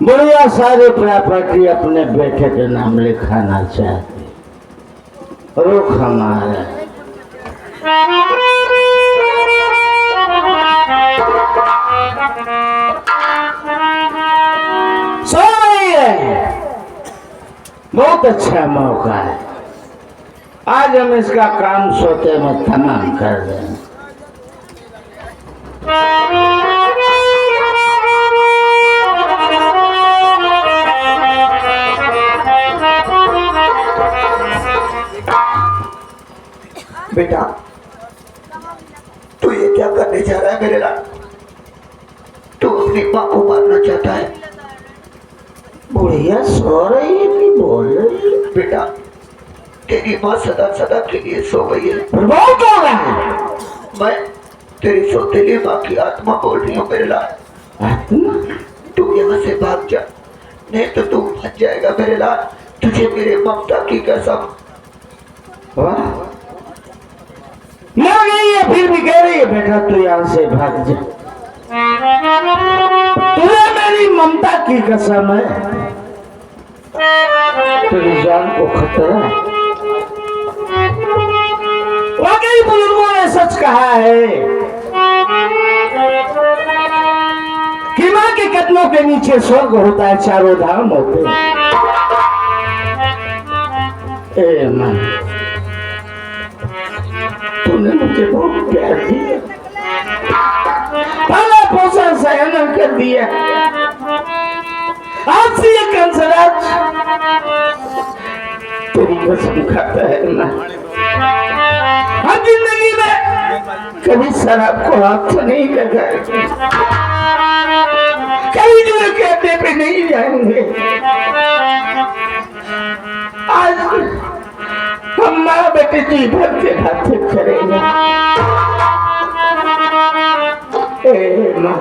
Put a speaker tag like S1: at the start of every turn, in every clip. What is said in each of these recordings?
S1: बुढ़िया सारी प्रॉपर्टी अपने बेटे के नाम लिखाना चाहती। रुख हमारा सो रही है। बहुत अच्छा मौका है, आज हम इसका काम सोते में तमाम कर देंगे।
S2: बेटा तू ये क्या करने जा रहा है मेरे लाल? तू अपनी माँ को मारना चाहता है?
S1: बुढ़िया सो रही है कि बोल रही है?
S2: बेटा तेरी माँ सदा सदा के लिए सो गई है।
S1: बहुत हो रहा है।
S2: मैं तेरी सौतेली माँ की आत्मा बोल रही हूँ मेरे लाल।
S1: आत्मा?
S2: तू यहाँ से भाग जा, नहीं तो तू फंस जाएगा मेरे लाल। तुझे मेरे ममता की कसम।
S1: वाह, मर गई है फिर भी कह रही है बेटा तू यहाँ से भाग जा। तुझे मेरी ममता की कसम है, तेरी जान को खतरा है। वाकई बुजुर्गों ने सच कहा है कि माँ के कदमों के नीचे स्वर्ग होता है, चारों धाम होते हैं। ए माँ, तूने मुझे बहुत प्यार दिया, पाला पोसा सहन कर दिया। आज से ये कंसराज तेरी कसम खाता है ना, हर जिंदगी में कभी शराब को हाथ नहीं लगाएंगे, कभी जुए के अड्डे पे नहीं जाएंगे। आज हम माँ बेटे जी भर के बातें करेंगे। ए माँ,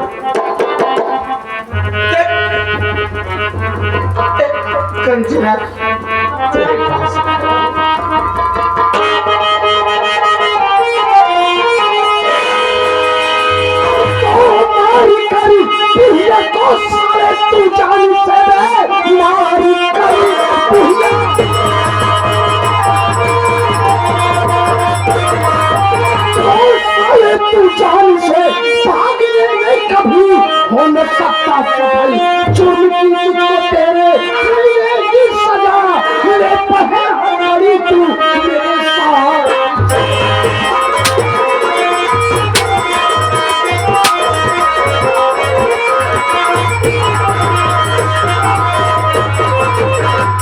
S1: कंचना तेरे पास मारी करी तुझे तो सारे तू जान से मारी करी तुझे तू जान से भागने में कभी हो न सकता सफल। जुर्म की तुझको तेरे की सजा ले पहनारी तू मेरे साथ।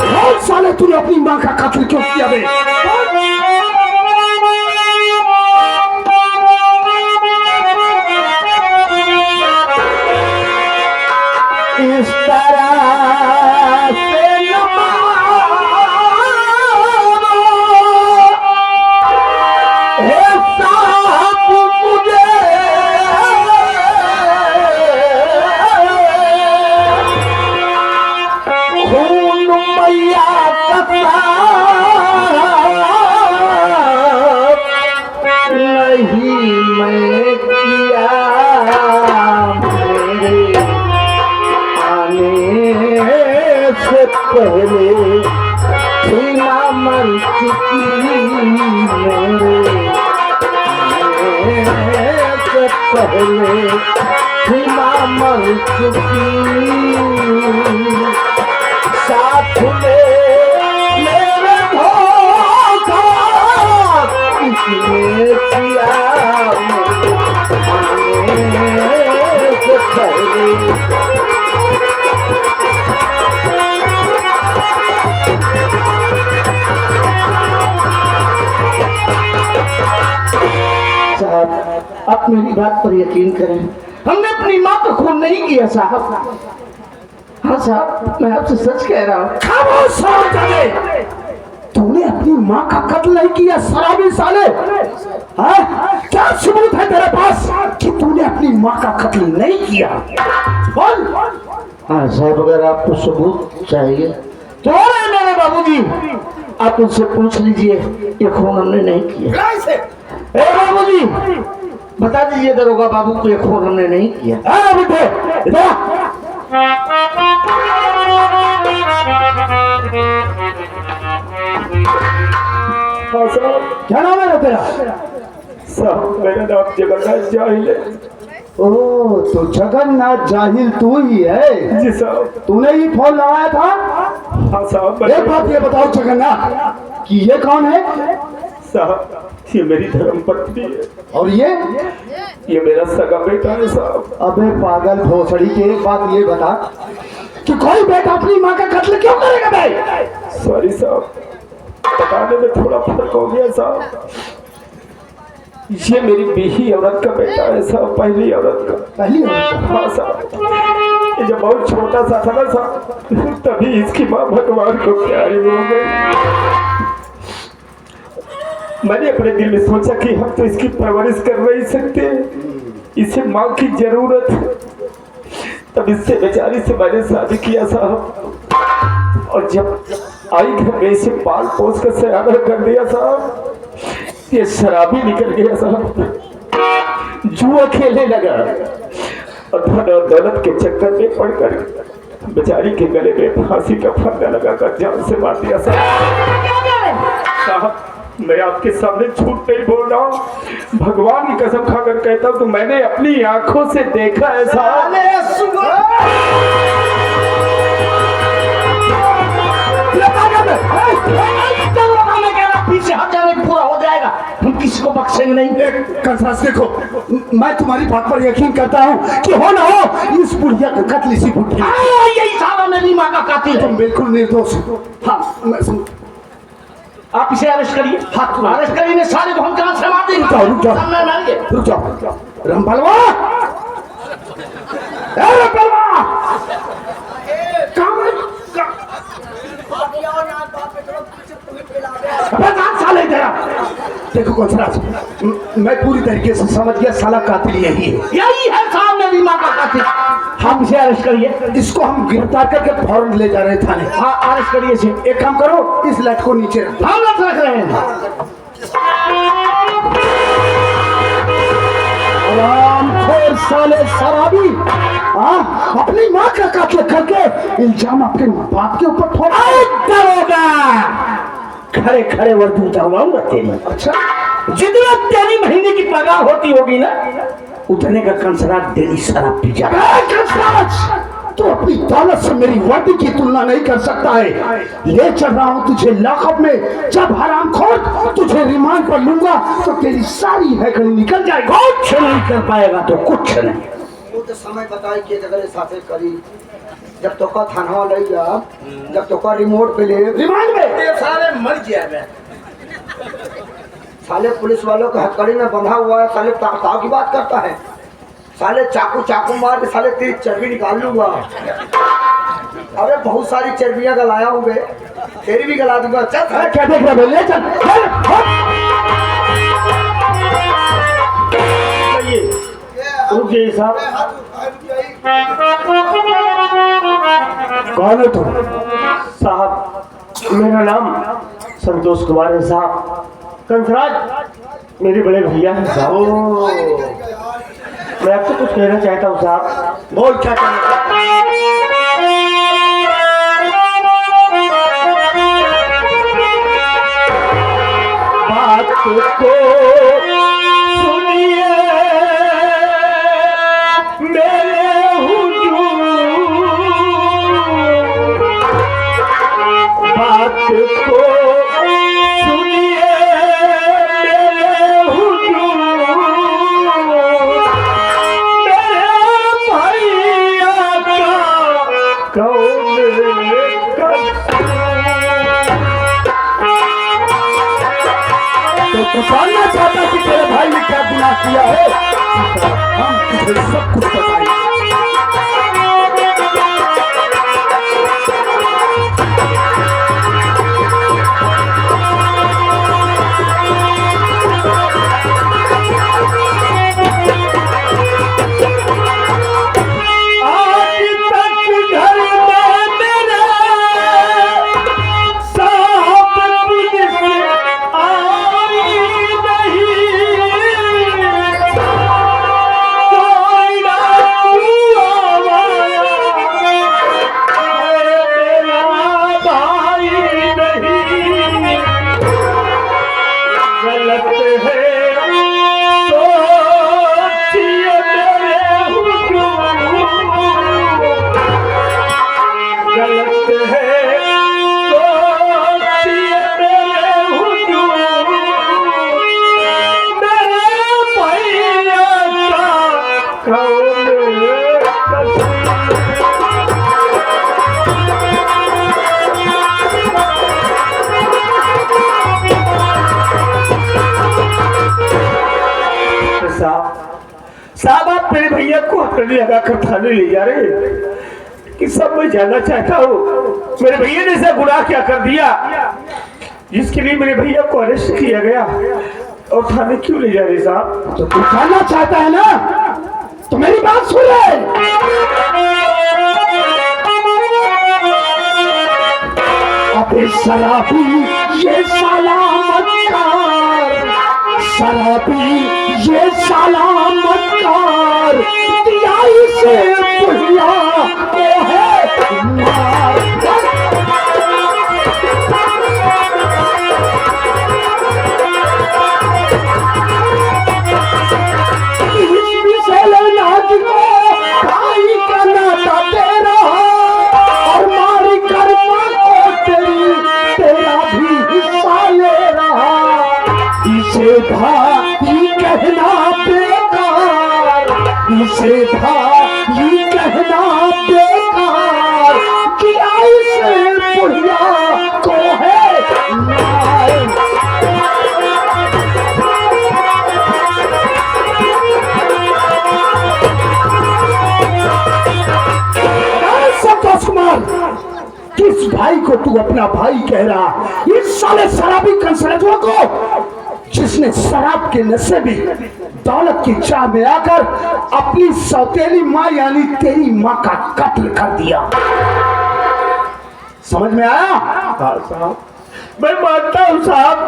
S1: बहुत साले तूने अपनी माँ का कत्ल क्यों किया बे? इस तरह से मुझे खून मैया नहीं मैं किया से पहले सीमा मर चुकी मेरे से पहले सीमा मर चुकी। साथ में मेरे धोखा किसने किया मेरे से पहले। साहब आप मेरी बात पर यकीन करें, हमने अपनी माँ का खून नहीं किया साहब। हाँ साहब मैं आपसे सच कह रहा हूँ। खामोश हो जाए, तूने अपनी माँ का कत्ल नहीं किया शराबी साले। हाँ क्या सबूत है तेरे पास कि तूने अपनी माँ का कत्ल नहीं किया? बोल। हाँ साहब अगर आपको सबूत चाहिए तो मेरे बाबूजी आप उनसे पूछ लीजिए, ये खून हमने नहीं किया। बाबूजी बता दीजिए दरोगा बाबू को ये खून हमने नहीं किया। बेटे क्या नाम है तेरा?
S2: साहब मेरा नाम जगन्नाथ जाहिल है।
S1: ओ तो जगन्नाथ जाहिल तू ही है?
S2: जी साहब।
S1: तूने ही फोन लगाया था?
S2: हाँ साहब।
S1: एक बात ये बताओ जगन्नाथ कि ये कौन है?
S2: साहब ये मेरी धर्म पत्नी है।
S1: और
S2: ये मेरा सगा बेटा है साहब।
S1: अबे पागल भोसड़ी के, एक बात ये बता कि कोई बेटा अपनी माँ का कत्ल क्यों करेगा भाई?
S2: सॉरी साहब, बताने में थोड़ा फर्क हो गया साहब। ये मेरी बीही औरत का बेटा है साहब, पहली औरत का।
S1: पहली औरत का?
S2: हाँ साहब। ये जब बहुत छोटा सा था ना साहब, तभी इसकी माँ भगवान को प्यारी हो गई। मैंने अपने दिल में सोचा कि हम तो इसकी परवरिश कर नहीं सकते, इसे माँ की जरूरत है। तब इससे बेचारी से मैंने शादी किया साहब, और जब आई घर में इसे पाल पोस कर सयाना कर दिया साहब, ये शराबी निकल गया साहब, जुआ खेलने लगा और धन और दौलत के चक्कर में पड़कर बेचारी के गले में फांसी का फंदा लगाकर जान से मार दिया साहब। मैं आपके सामने झूठ नहीं बोल रहा हूँ, भगवान की कसम खाकर कहता हूँ, तो मैंने अपनी आंखों से देखा है साहब।
S1: पीछे हट जाने पूरा हो जाएगा, हम किसी को बख्शेंगे नहीं। कंसास देखो, मैं तुम्हारी बात पर यकीन करता हूँ कि हो ना हो इस बुढ़िया का कत्ल इसी बुढ़ी। यही साला मेरी माँ का कातिल। तुम बिल्कुल निर्दोष हो। हाँ आप इसे अरेस्ट करिए। हाँ अरेस्ट करिए, सारे को हम कहाँ से मार देंगे। रुक जाओ रुक जाओ। रामबलवा, साले तेरा देखो कंसराज, मैं पूरी तरीके से समझ गया, साला कातिल यही है साहब, मेरी माँ का कातिल। हम इसे अरेस्ट करिए, इसको हम गिरफ्तार करके फौरन ले जा रहे हैं थाने। हाँ अरेस्ट करिए इसे। एक काम करो, इस लट को नीचे रख। हम लट रख रहे हैं। आरामखोर साले शराबी, अपनी माँ का कत्ल करके इल्जाम अपने बाप के ऊपर थोड़ा खड़े खड़े वर्दी उतरवाऊंगा तेरी। अच्छा, जितना तेरी महीने की पगार होती होगी ना, उतने का कंसराज डेली शराब पी जा। तो अपनी दौलत से मेरी वर्दी की तुलना नहीं कर सकता है। ले चल रहा हूँ तुझे लॉकअप में, जब हरामखोर तुझे रिमांड पर लूंगा तो तेरी सारी हैकड़ी निकल जाएगी। कुछ नहीं कर पाएगा तो कुछ नहीं।
S3: वो तो समय बताई कि अगर साथे करी, जब तो का थाना ले जा, जब तो का रिमोट पे ले
S1: रिमांड में
S3: साले मर गया। साले पुलिस वालों के हथकड़ी में बंधा हुआ है, साले ताव की बात करता है। साले चाकू मार के साले तेरी चर्बी निकाल लूंगा। अरे बहुत सारी चर्बियां गलाया हूँ, तेरी भी गला दूंगा। चल
S1: क्या देख रहे हो, ले चल। रुकिए साहब, कौन है तुम?
S4: साहब मेरा नाम संतोष कुमार है साहब, कंसराज मेरे बड़े भैया हैं साहब। मैं आपसे कुछ कहना चाहता हूँ साहब।
S1: बोल क्या कहना? बात को सुनिए मेरे हुजूर, बात को सुनिए मेरे हुजूर, मेरे भैया का कौन तो जानना चाहता कि तेरे भाई ने क्या गुनाह किया है, हम तुझे सब कुछ बताएंगे।
S2: रली लगाकर थाने ले जा रहे कि सब मैं जानना चाहता हूँ मेरे भैया ने ऐसा गुनाह क्या कर दिया जिसके लिए मेरे भैया को अरेस्ट किया गया और थाने क्यों ले जा रहे साहब?
S1: तो तू जानना चाहता है ना, तो मेरी बात सुन ले। अबे शराबी ये साला मक्कार, शराबी ये साला मक्कार, दिया इसे बुढ़िया को है मार। भाई का नाता तेरा और मारी कर्मा को तेरा भी हिस्सा ले रहा। इसे भाई कहना बेकार, इसे भाई कहना बेकार, किया इसे बुढ़िया को है मार। किस भाई को तू अपना भाई कह रहा? इस साले शराबी कंसरजवा को जिसने शराब के नशे में दौलत की चाह में आकर अपनी सौतेली माँ यानी तेरी माँ का कत्ल कर दिया। समझ में आया?
S2: हाँ साहब, मैं मानता हूँ साहब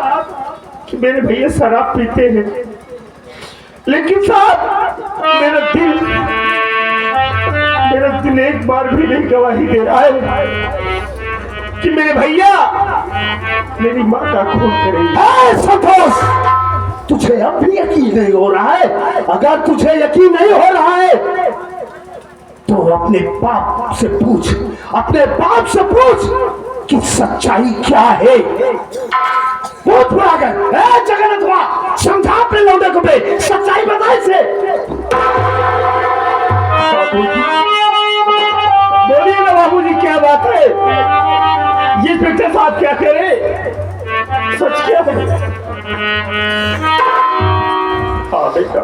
S2: कि मेरे भैया शराब पीते हैं, लेकिन साहब मेरा दिल एक बार भी नहीं गवाही दे रहा है कि मेरे भैया मेरी माँ का खून करेंगे।
S1: संतोष, तुझे अब भी यकीन नहीं हो रहा है? अगर तुझे यकीन नहीं हो रहा है तो अपने बाप से पूछ, अपने बाप से पूछ कि सच्चाई क्या है। बहुत बुरा गया जगन्नाथ, समझा अपने लौंडे को बे, सच्चाई बता इसे।
S2: बोलिए ना बाबूजी, क्या बात है? ये इंस्पेक्टर साहब क्या कह रहे? सच क्या है? हाँ बेटा,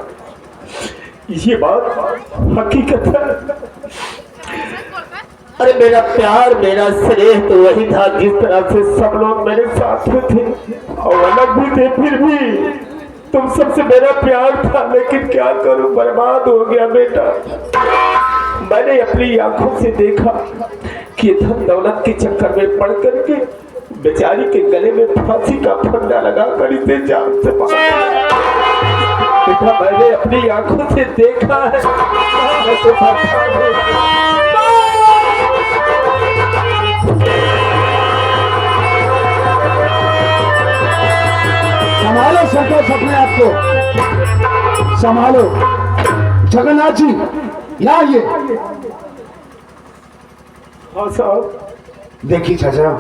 S2: ये बात हकीकत है। अरे मेरा प्यार, मेरा स्नेह तो वही था जिस तरह से सब लोग मेरे साथ में थे और अलग भी थे, फिर भी तुम सबसे मेरा प्यार था। लेकिन क्या करूं, बर्बाद हो गया बेटा। मैंने अपनी आंखों से देखा कि धन दौलत के चक्कर में पड़ करके बेचारी के गले में फांसी का फंदा लगाकर इसे जान से मार बेटा, मैंने अपनी आंखों से देखा है।
S1: संभालो संतोष, अपने आप को संभालो। जगन्नाथ जी यहाँ आइए।
S2: हाँ साहब।
S1: देखिए चाचा,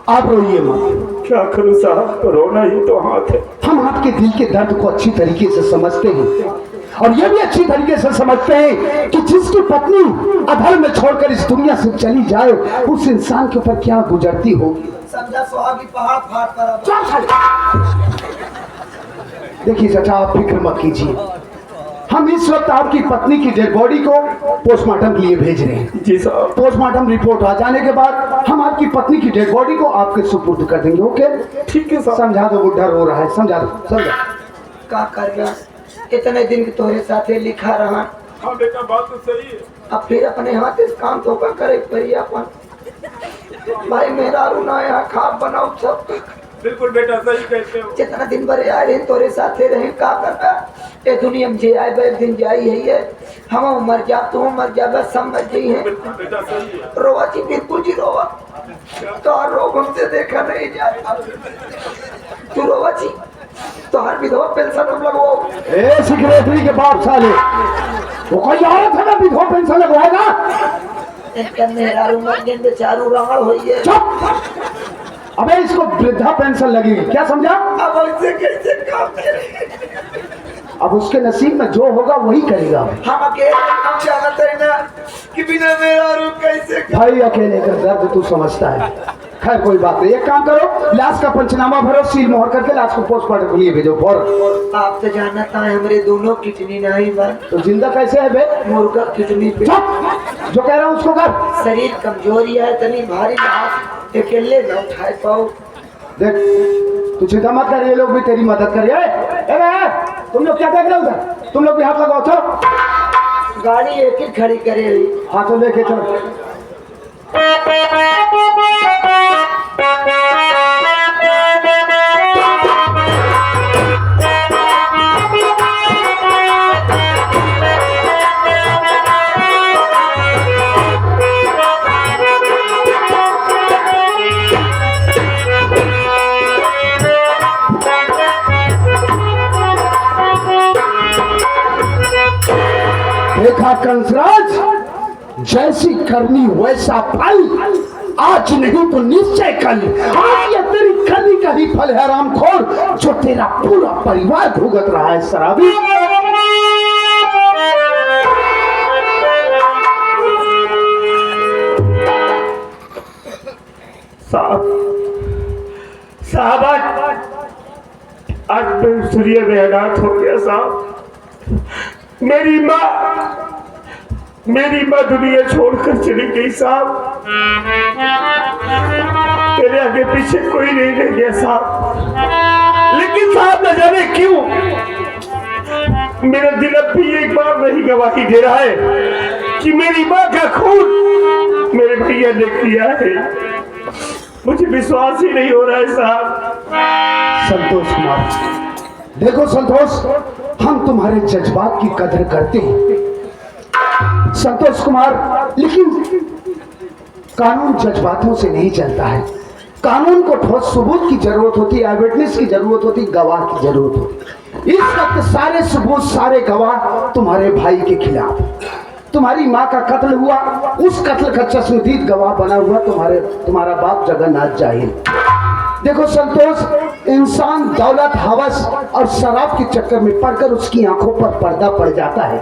S1: आप रोइए मत।
S2: क्या करूं साहब, रोना ही तो हाथ है।
S1: हम आपके दिल के दर्द को अच्छी तरीके से समझते हैं और ये भी अच्छी तरीके से समझते हैं कि जिसकी पत्नी अधर में छोड़कर इस दुनिया से चली जाए उस इंसान के ऊपर क्या गुजरती होगी।
S3: समझा सुहागी पहाड़ फाड़ कर।
S1: देखिए चाचा, आप फिक्र मत कीजिए, हम इस वक्त आपकी पत्नी की डेड बॉडी को पोस्टमार्टम के लिए भेज रहे हैं।
S2: जी साहब।
S1: पोस्टमार्टम रिपोर्ट आ जाने के बाद हम आपकी पत्नी की डेड बॉडी को आपके सुपुर्द कर देंगे। ओके
S2: ठीक है साहब।
S1: समझा दो, बुढ़ा रो रहा है, समझा दो। समझा
S3: का कर गया, इतने दिन के तोरे साथे लिखा रहा।
S2: हाँ बेटा, बात तो सही है।
S3: अब फिर अपने हाथ इस काम तो का करे परिया अपन भाई मेरा रुना यहाँ खाप बनाओ सब।
S2: बिल्कुल बेटा, सही कहते हो।
S3: जितना दिन भरे आए रहे तोरे साथे रहे, का करना ये दुनिया में जे आए बे दिन जाई है। हम मर जा, तू मर जा, बस सब मर गई है।
S2: बेटा सही है।
S3: रोवा जी, बिल्कुल जी रोवा। तो हर रोग हमसे देखा नहीं जाता। तू रोवा जी, तो हर विधवा पेंशन हम लगवाओ।
S1: ए सेक्रेटरी के बाप साले, वो कोई औरत है ना विधवा पेंशन लगवाएगा?
S3: इनका मेरा रुना दिन बेचारू रावण होई है।
S1: चुप! अबे इसको वृद्धा पेंशन लगेगी, क्या समझा?
S3: अब ऐसे कैसे काम करेंगे?
S1: अब उसके नसीब में जो होगा वही करेगा।
S3: हम अकेले हम जानते हैं ना कि बिना मेरा रू कैसे।
S1: भाई अकेले का दर्द तू समझता है, खैर कोई बात नहीं, एक काम करो, लाश का पंचनामा भरो, सील मोहर करके लाश को पोस्टमार्टम के लिए भेजो फौरन।
S3: आप तो जानता है हमारे दोनों किडनी नहीं बा,
S1: तो जिंदा कैसे है बे?
S3: मुर्गा किडनी पे
S1: चुप! जो कह रहा हूँ उसको कर।
S3: शरीर कमजोरी है, तनी भारी हाथ अकेले न उठाए पाओ।
S1: देख तू चिंता मत कर, ये लोग भी तेरी मदद करिए। तुम लोग क्या देख रहे हो उधर? तुम लोग भी हाथ लगाओ, चलो।
S3: गाड़ी एक ही खड़ी करे।
S1: हाँ तो लेके चलो। देखा कंसराज, जैसी करनी वैसा फल, आज नहीं तो निश्चय कल। आज ये तेरी करनी का ही फल है रामखोर, जो तेरा पूरा परिवार भुगत रहा है शराबी।
S2: साहब आज मैं सूर्य में अनाथ हो गया साहब। मेरी माँ दुनिया छोड़कर चली गई साहब। मेरे आगे पीछे कोई नहीं रह गया साहब। लेकिन साहब न जाने क्यों मेरा दिल अब भी एक बार नहीं गवाही दे रहा है कि मेरी माँ का खून मेरे भैया ने किया है। मुझे विश्वास ही नहीं हो रहा है साहब।
S1: संतोष कुमार, देखो संतोष, हम तुम्हारे जज्बात की कदर करते हैं संतोष कुमार, लेकिन कानून जज्बातों से नहीं चलता है। कानून को ठोस सबूत की जरूरत होती है, आई विटनेस की जरूरत होती है, गवाह की जरूरत होती है। इस वक्त सारे सबूत, सारे गवाह तुम्हारे भाई के खिलाफ। तुम्हारी माँ का कत्ल हुआ, उस कत्ल का चश्मदीद गवाह बना हुआ तुम्हारा बाप जगन्नाथ जाहिल। देखो संतोष, इंसान दौलत, हवस और शराब के चक्कर में पड़कर उसकी आंखों पर पर्दा पड़ जाता है।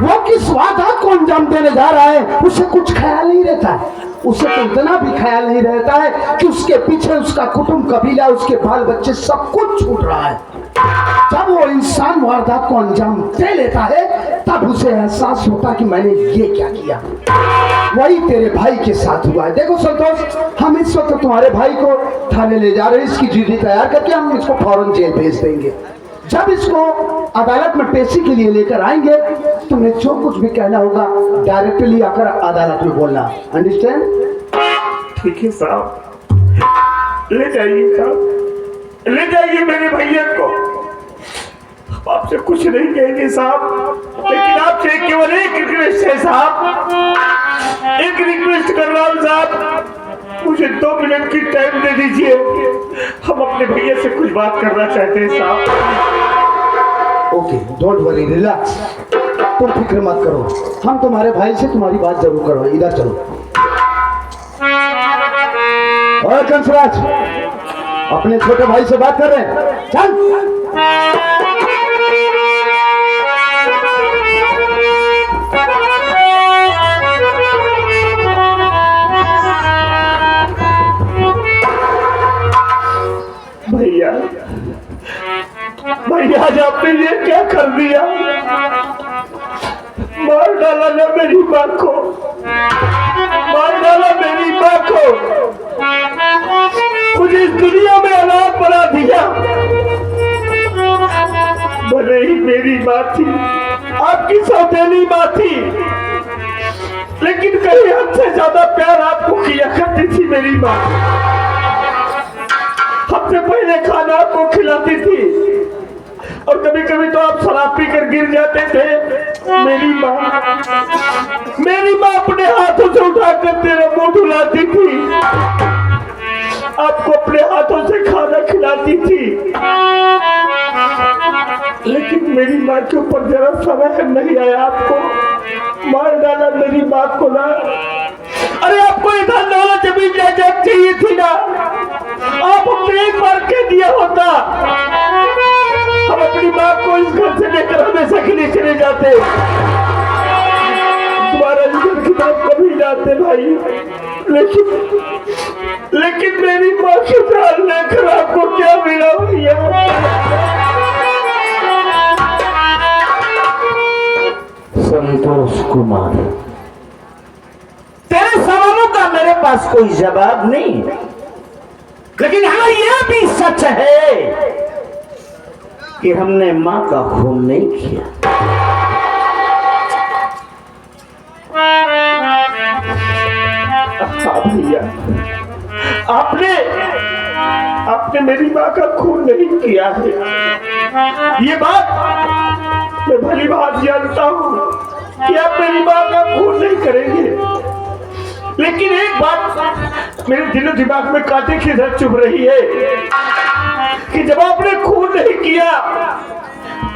S1: वो किस वारदात को अंजाम देने जा रहा है उसे कुछ ख्याल नहीं रहता है। उसे तो इतना भी ख्याल नहीं रहता है कि उसके पीछे उसका कुटुंब, कबीला, उसके बाल बच्चे सब कुछ छूट रहा है। जब वो इंसान वारदात को अंजाम दे लेता है तब उसे एहसास होता कि मैंने ये क्या किया। वही तेरे भाई के साथ हुआ है। देखो संतोष, हम इस वक्त तुम्हारे भाई को थाने ले जा रहे हैं, इसकी जीडी तैयार करके हम इसको फौरन जेल भेज देंगे। जब इसको अदालत में पेशी के लिए लेकर आएंगे, तुम्हें जो कुछ भी कहना होगा डायरेक्टली आकर अदालत में बोलना। अंडरस्टैंड?
S2: ठीक है साहब, ले जाइए साहब, ले जाइए मेरे भैया को। आपसे कुछ नहीं कहेंगे साहब, लेकिन आपसे केवल एक रिक्वेस्ट है साहब, एक रिक्वेस्ट कर रहा हूँ साहब, मुझे 2 मिनट की टाइम दे दीजिए। हम अपने भैया से कुछ बात करना चाहते हैं साहब।
S1: ओके, डोंट वरी, रिलैक्स, तुम फिक्र मत करो, हम तुम्हारे भाई से तुम्हारी बात जरूर करो। इधर चलो। और कंसराज, अपने छोटे भाई से बात कर रहे हैं, चल।
S2: भैया, भैया आज आपने ये क्या कर दिया? मार डाला ना मेरी माँ को, मार डाला मेरी माँ को, मुझे इस दुनिया में अनाथ बना दिया। भले ही मेरी माँ थी, आपकी सौतेली माँ थी, लेकिन कहीं हमसे ज्यादा प्यार आपको किया करती थी मेरी माँ। सबसे पहले खाना आपको खिलाती थी और कभी कभी तो आप शराब पीकर गिर जाते थे। मेरी माँ अपने हाथों से उठाकर तेरा मुंह धुलाती थी, आपको अपने हाथों से खाना खिलाती थी, लेकिन मेरी माँ के ऊपर जरा सा रहम नहीं आया। आपको मार डाला मेरी माँ को ना। अरे आपको इधर दौलत जमीन जायदाद चाहिए थी ना, आप अपने एक बार कह दिया होता, हम अपनी माँ को इस घर से लेकर हमेशा के लिए चले जाते, तुम्हारा इधर की तरफ कभी जाते भाई। लेकिन
S1: पास कोई जवाब नहीं, लेकिन हाँ यह भी सच है कि हमने मां का खून नहीं किया।
S2: हाँ भैया, आपने मेरी माँ का खून नहीं किया है, ये बात मैं भली बात जानता हूँ कि आप मेरी माँ का खून नहीं करेंगे, लेकिन एक बात मेरे दिलो दिमाग में कांटे की तरह चुभ रही है कि जब आपने खून नहीं किया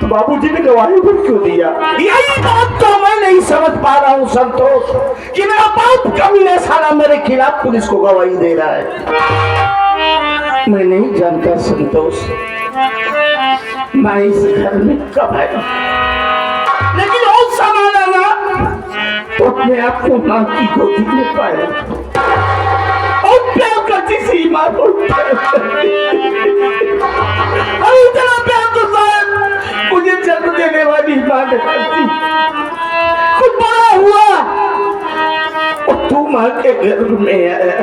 S2: तो बाबूजी ने गवाही पर क्यों दिया?
S1: यही बात तो मैं नहीं समझ पा रहा हूँ संतोष, कि मेरा बाप कमीने साला मेरे खिलाफ पुलिस को गवाही दे रहा है। मैं नहीं जानता संतोष मैं इस घर में कब आया, लेकिन और समाना ना तो अपने आप को मां की गोदी में पाया और प्यार करती सी मां को इतना प्यार तो शायद मुझे जन्म देने वाली मां ने करती। खुद बड़ा हुआ और तू मां के गर्भ में आया।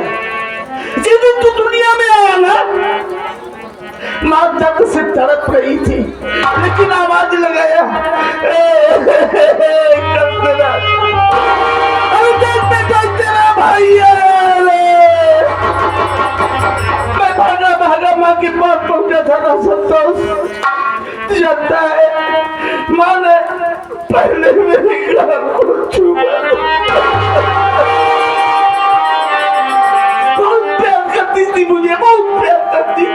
S1: जिस दिन तू दुनिया में आया ना, मां दर्द से तड़प रही थी, लेकिन आवाज लगाया तेरा भाई मैं भागा भागा मां के पास पहुंचा था ना संतोष। जानता है मां ने पहले मेरे घर को छुआ, बहुत प्यार करती थी मुझे, बहुत प्यार करती थी।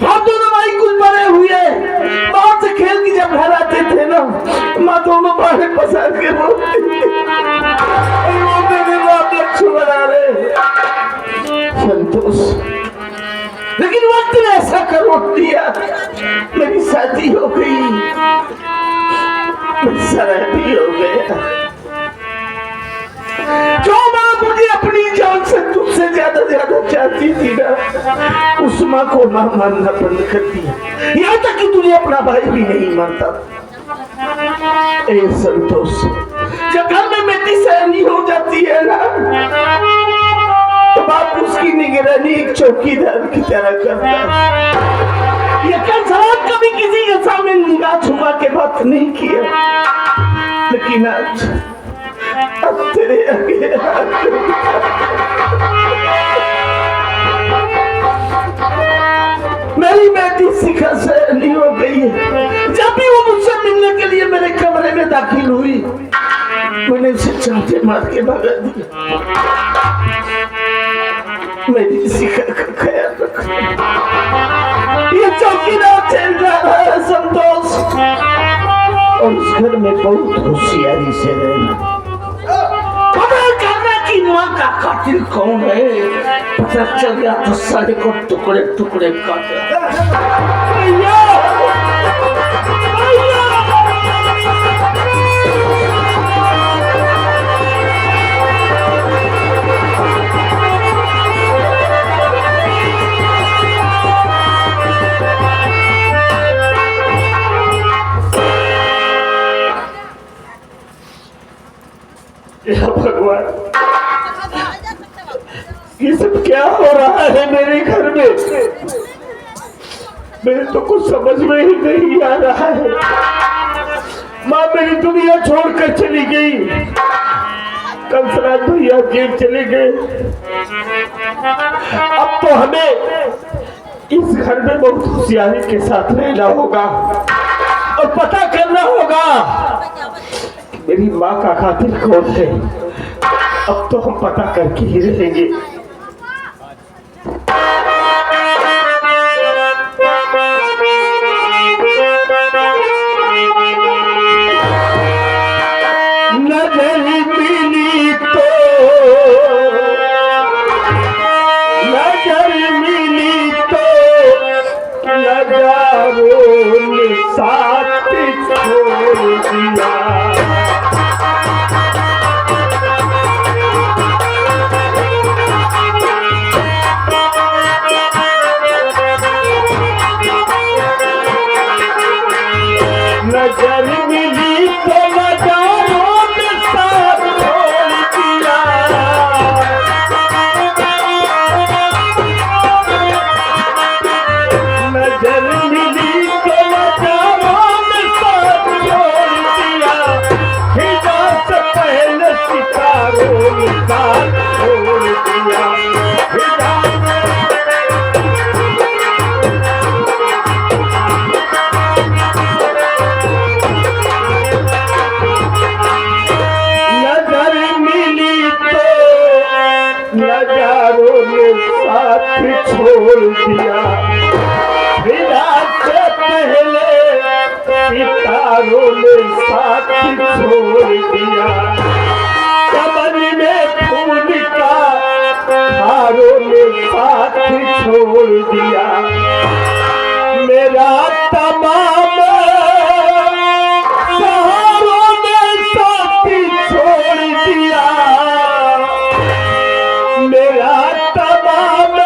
S1: हम दोनों भाई कुछ बड़े हुए, बाहर से खेल के जब घर आते थे ना, माँ दोनों बाहर पसार के रोती बना रहे संतोष। लेकिन वक्त ने ऐसा कर दिया, मेरी शादी हो गई, शराबी हो गया। जो माँ मुझे अपनी जान से तुझसे ज्यादा चाहती थी ना, उस माँ को माँ मानना बंद कर दिया, यहाँ तक कि तुझे अपना भाई भी नहीं मानता। ए संतोष, जब घर में बेटी सहनी हो जाती है ना, तो बाप उसकी निगरानी एक चौकीदार की तरह करता है। ये कंसार कभी किसी के सामने निगाह छुपा के बात नहीं किया, लेकिन आज अब तेरे आगे मेरी बेटी शिखा सहनी हो गई है। जब भी वो मुझसे मिलने के लिए मेरे कमरे में दाखिल हुई, मैंने उसे चांटे मार के भगा दिया। मेरी शिखा का ख्याल रखना, ये चौकीदार चल रहा है संतोष, और उस घर में बहुत होशियारी से रहना, पता करना कि माँ का कातिल कौन है। पता चल गया तो सारे को टुकड़े टुकड़े काट।
S2: भगवान, ये सब क्या हो रहा है मेरे घर में? मेरे तो कुछ समझ में ही नहीं आ रहा है। माँ मेरी दुनिया छोड़कर चली गई, कंसराज भैया जेल चले गए। अब तो हमें इस घर में बहुत होशियारी के साथ रहना होगा और पता करना होगा मेरी माँ का कातिल कौन है। अब तो हम पता करके ही रहेंगे। नजर मिली तो नजारों ने साथ छोड़ दिया। नजर मिली तो नजारों ने साथ छोड़ दिया। हजारों ने साथ छोड़ दिया, विदा से पहले सितारों ने साथ छोड़ दिया, कमर में फूल का हारों ने साथ छोड़ दिया, मेरा तमाम सहारों ने साथ छोड़ दिया, मेरा तमाम